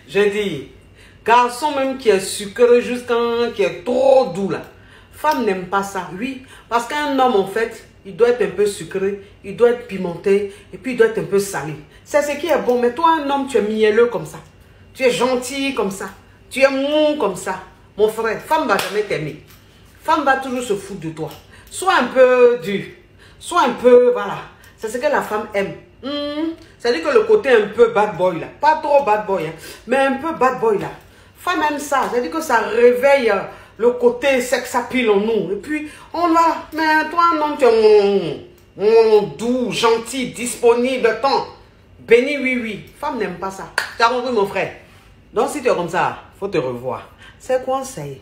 J'ai dit, garçon même qui est sucré qui est trop doux là. Femme n'aime pas ça, oui. Parce qu'un homme en fait, il doit être un peu sucré, il doit être pimenté et puis il doit être un peu salé. C'est ce qui est bon. Mais toi un homme, tu es mielleux comme ça. Tu es gentil comme ça. Tu es mou comme ça. Mon frère, femme va jamais t'aimer. Femme va toujours se foutre de toi. Sois un peu dur. Sois un peu, voilà. C'est ce que la femme aime. C'est-à-dire que le côté un peu bad boy là. Pas trop bad boy, hein, mais un peu bad boy là. Femme aime ça. C'est-à-dire que ça réveille le côté sex appeal en nous. Et puis, on va. Mais toi, non, tu es doux, gentil, disponible, temps. Béni, oui, oui. Femme n'aime pas ça. Tu as compris, mon frère? Donc, si tu es comme ça, faut te revoir. C'est conseil.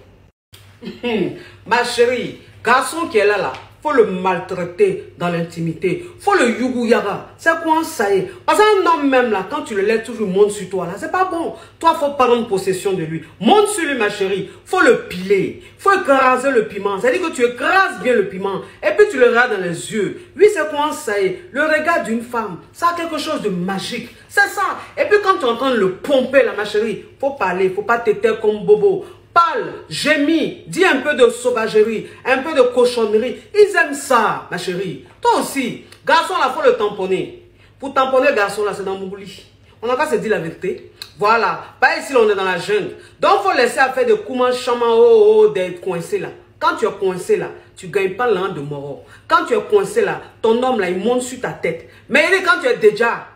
Ma chérie, garçon qui est là, faut le maltraiter dans l'intimité. Faut le yugu-yaga. C'est quoi ça y est? Parce qu'un homme même là, quand tu le laisses toujours monte sur toi là, c'est pas bon. Toi, faut prendre possession de lui. Monte sur lui, ma chérie. Faut le piler. Faut écraser le piment. C'est-à-dire que tu écrases bien le piment. Et puis tu le regardes dans les yeux. Oui, c'est quoi ça y est? Le regard d'une femme, ça a quelque chose de magique. C'est ça. Et puis quand tu entends le pomper là, ma chérie, faut parler. Faut pas t'éteindre comme bobo. Parle, gémis, dis un peu de sauvagerie, un peu de cochonnerie. Ils aiment ça, ma chérie. Toi aussi, garçon là, faut le tamponner. Pour tamponner garçon là, c'est dans mon lit. On n'a qu'à se dire la vérité. Voilà. Pas ici, on est dans la jungle. Donc, faut laisser à faire des coups chaman, d'être coincé là. Quand tu es coincé là, tu ne gagnes pas l'an de mort. Quand tu es coincé là, ton homme là, il monte sur ta tête. Mais quand tu es déjà,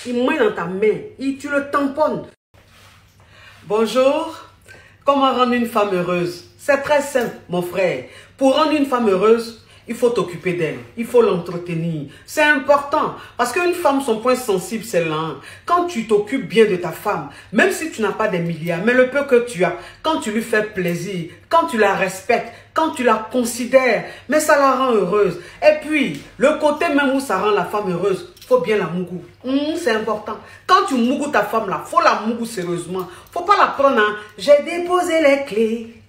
il met dans ta main, tu le tamponnes. Bonjour. Comment rendre une femme heureuse? C'est très simple, mon frère. Pour rendre une femme heureuse, il faut t'occuper d'elle. Il faut l'entretenir. C'est important. Parce qu'une femme, son point sensible, c'est là. Quand tu t'occupes bien de ta femme, même si tu n'as pas des milliards, mais le peu que tu as, quand tu lui fais plaisir, quand tu la respectes, quand tu la considères, mais ça la rend heureuse. Et puis, le côté même où ça rend la femme heureuse, faut bien la mougou. C'est important. Quand tu mougou ta femme là, faut la mougou sérieusement. Faut pas la prendre, hein. J'ai déposé les clés.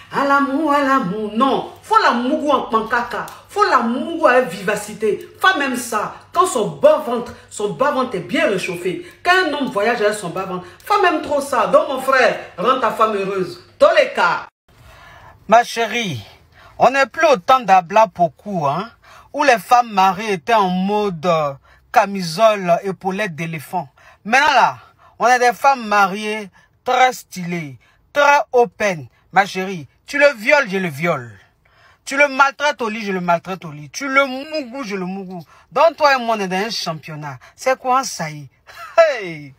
À l'amour, à l'amour. Non. Faut la mougou en pancaka. Faut la mougou avec vivacité. Femme même ça. Quand son bas ventre est bien réchauffé. Quand un homme voyage avec son bas ventre, femme aime trop ça. Donc mon frère, rends ta femme heureuse. Dans les cas. Ma chérie, on n'est plus au temps d'Abla Pokou, hein, où les femmes mariées étaient en mode camisole, épaulette d'éléphant. Maintenant là, on a des femmes mariées très stylées, très open. Ma chérie, tu le violes, je le viole. Tu le maltraites au lit, je le maltraite au lit. Tu le mougou, je le mougou. Donc toi et moi, on est dans un championnat. C'est quoi ça y est? Hey!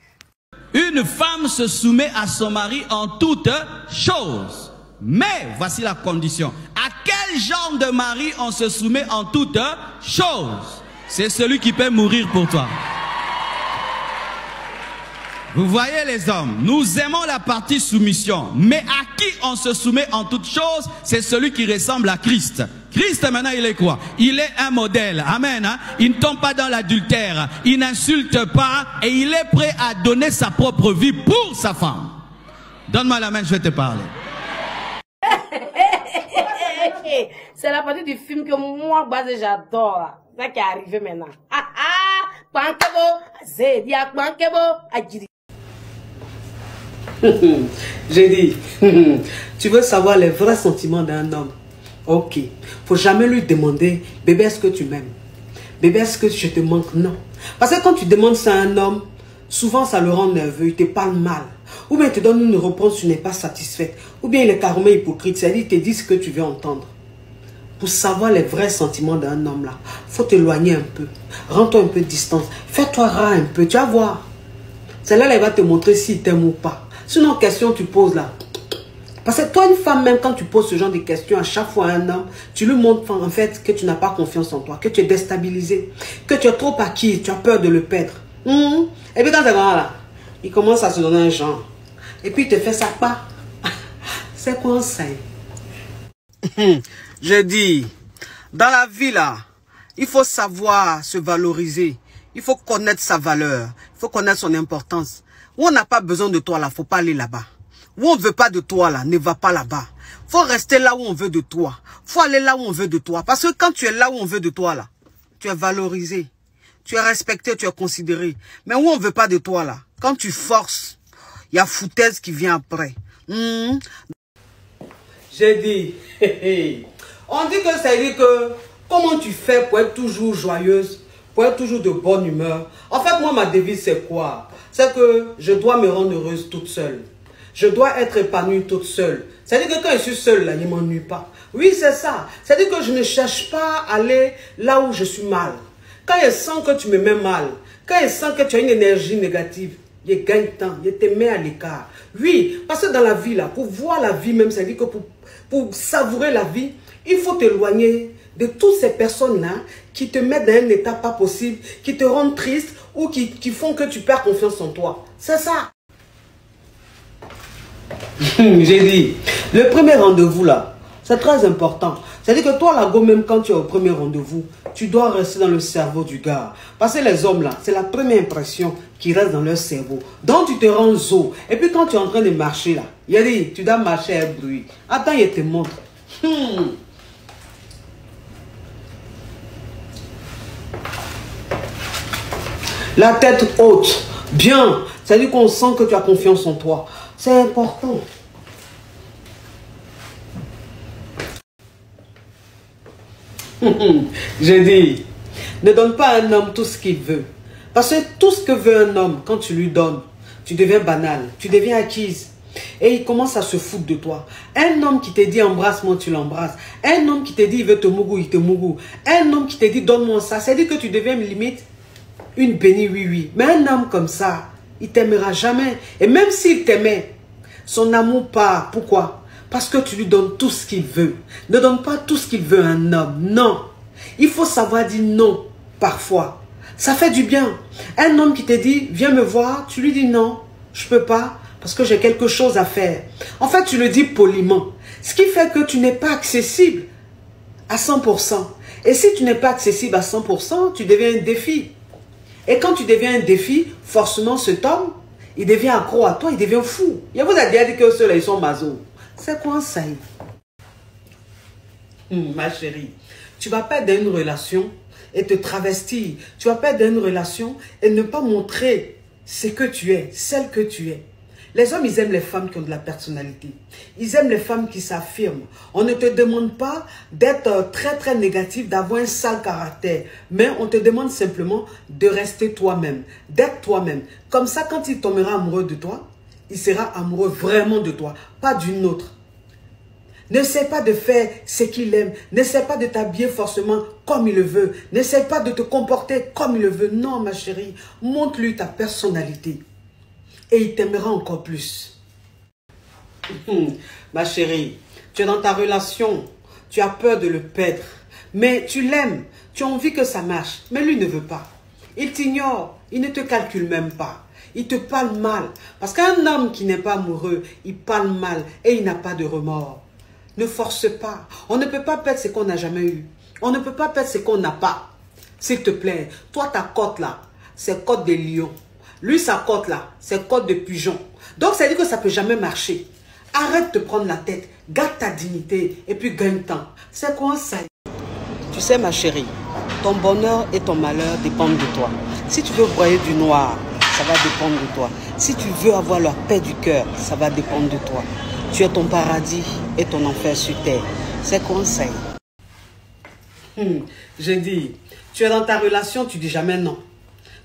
Une femme se soumet à son mari en toutes choses. Mais voici la condition. À quel genre de mari on se soumet en toutes choses? C'est celui qui peut mourir pour toi. Vous voyez les hommes, nous aimons la partie soumission. Mais à qui on se soumet en toutes choses? C'est celui qui ressemble à Christ. Christ maintenant il est quoi? Il est un modèle. Amen. Hein? Il ne tombe pas dans l'adultère. Il n'insulte pas. Et il est prêt à donner sa propre vie pour sa femme. Donne-moi la main, je vais te parler. C'est la partie du film que moi, j'adore. C'est ça qui est arrivé maintenant. J'ai dit, tu veux savoir les vrais sentiments d'un homme? Ok. Faut jamais lui demander, bébé, est-ce que tu m'aimes? Bébé, est-ce que je te manque? Non. Parce que quand tu demandes ça à un homme, souvent ça le rend nerveux, il te parle mal. Ou bien il te donne une réponse, tu n'es pas satisfaite. Ou bien il est carrément hypocrite, c'est-à-dire il te dit ce que tu veux entendre. Pour savoir les vrais sentiments d'un homme là, faut t'éloigner un peu. Rends-toi un peu de distance. Fais-toi rare un peu, tu vas voir. C'est là il va te montrer s'il t'aime ou pas. Sinon, question tu poses là. Parce que toi, une femme, même quand tu poses ce genre de questions à chaque fois à un homme, tu lui montres en fait que tu n'as pas confiance en toi, que tu es déstabilisé, que tu es trop acquis, tu as peur de le perdre. Et puis quand c'est vraiment là, il commence à se donner un genre. Et puis il te fait ça pas. C'est quoi ça? Je dis, dans la vie là, il faut savoir se valoriser. Il faut connaître sa valeur. Il faut connaître son importance. Où on n'a pas besoin de toi là, faut pas aller là-bas. Où on ne veut pas de toi là, ne va pas là-bas. Faut rester là où on veut de toi. Faut aller là où on veut de toi. Parce que quand tu es là où on veut de toi là, tu es valorisé. Tu es respecté, tu es considéré. Mais où on ne veut pas de toi là, quand tu forces, Il y a foutaise qui vient après. J'ai dit, on dit que ça dit que comment tu fais pour être toujours joyeuse, pour être toujours de bonne humeur. En fait, moi, ma devise, c'est quoi? C'est que je dois me rendre heureuse toute seule. Je dois être épanouie toute seule. C'est-à-dire que quand je suis seule, là, il ne m'ennuie pas. Oui, c'est ça. C'est-à-dire que je ne cherche pas à aller là où je suis mal. Quand je sens que tu me mets mal, quand je sens que tu as une énergie négative, je gagne temps, je te mets à l'écart. Oui, parce que dans la vie, là, pour voir la vie même, c'est-à-dire que pour savourer la vie, il faut t'éloigner de toutes ces personnes-là qui te mettent dans un état pas possible, qui te rendent triste ou qui font que tu perds confiance en toi. C'est ça. J'ai dit, le premier rendez-vous là, c'est très important. C'est-à-dire que toi, la go, même quand tu es au premier rendez-vous, tu dois rester dans le cerveau du gars. Parce que les hommes là, c'est la première impression qui reste dans leur cerveau. Donc tu te rends zo. Et puis quand tu es en train de marcher là, il a dit, tu dois marcher à bruit. Attends, il te montre. La tête haute, bien. C'est-à-dire qu'on sent que tu as confiance en toi. C'est important. J'ai dit, ne donne pas à un homme tout ce qu'il veut. Parce que tout ce que veut un homme, quand tu lui donnes, tu deviens banal, tu deviens acquise. Et il commence à se foutre de toi. Un homme qui te dit embrasse-moi, tu l'embrasses. Un homme qui te dit il veut te mougou, il te mougou. Un homme qui te dit donne-moi ça, c'est-à-dire que tu deviens limite une bénie oui. Mais un homme comme ça, il t'aimera jamais. Et même s'il t'aimait, son amour part. Pourquoi? Parce que tu lui donnes tout ce qu'il veut. Ne donne pas tout ce qu'il veut à un homme. Non. Il faut savoir dire non parfois. Ça fait du bien. Un homme qui te dit, viens me voir, tu lui dis non, je peux pas, parce que j'ai quelque chose à faire. En fait, tu le dis poliment. Ce qui fait que tu n'es pas accessible à 100%. Et si tu n'es pas accessible à 100%, tu deviens un défi. Et quand tu deviens un défi, forcément cet homme, il devient accro à toi, il devient fou. Il vous a déjà dit que ceux-là, ils sont maso. C'est quoi ça? Ma chérie, tu vas perdre une relation et te travestir. Tu vas perdre une relation et ne pas montrer ce que tu es, celle que tu es. Les hommes, ils aiment les femmes qui ont de la personnalité. Ils aiment les femmes qui s'affirment. On ne te demande pas d'être très négatif, d'avoir un sale caractère. Mais on te demande simplement de rester toi-même, d'être toi-même. Comme ça, quand il tombera amoureux de toi, il sera amoureux vraiment de toi, pas d'une autre. N'essaie pas de faire ce qu'il aime. N'essaie pas de t'habiller forcément comme il le veut. N'essaie pas de te comporter comme il le veut. Non, ma chérie, montre-lui ta personnalité. Et il t'aimera encore plus. Ma chérie, tu es dans ta relation. Tu as peur de le perdre. Mais tu l'aimes. Tu as envie que ça marche. Mais lui ne veut pas. Il t'ignore. Il ne te calcule même pas. Il te parle mal. Parce qu'un homme qui n'est pas amoureux, il parle mal et il n'a pas de remords. Ne force pas. On ne peut pas perdre ce qu'on n'a jamais eu. On ne peut pas perdre ce qu'on n'a pas. S'il te plaît, toi ta cote là, c'est cote de lion. Lui sa cote là, c'est cote de pigeon. Donc ça veut dire que ça ne peut jamais marcher. Arrête de prendre la tête. Garde ta dignité et puis gagne temps. C'est quoi ça? Tu sais ma chérie, ton bonheur et ton malheur dépendent de toi. Si tu veux broyer du noir, ça va dépendre de toi. Si tu veux avoir la paix du cœur, ça va dépendre de toi. Tu es ton paradis et ton enfer sur terre. C'est conseil. J'ai dit, tu es dans ta relation, tu dis jamais non.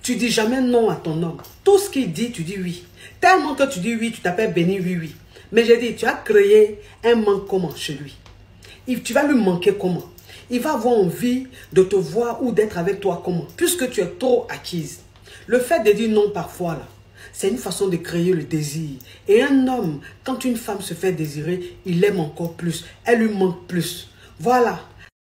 Tu dis jamais non à ton homme. Tout ce qu'il dit, tu dis oui. Tellement que tu dis oui, tu t'appelles béni oui. Mais j'ai dit, tu as créé un manque comment chez lui. Tu vas lui manquer comment? Il va avoir envie de te voir ou d'être avec toi comment? Puisque tu es trop acquise. Le fait de dire non parfois là, c'est une façon de créer le désir. Et un homme, quand une femme se fait désirer, il aime encore plus. Elle lui manque plus. Voilà.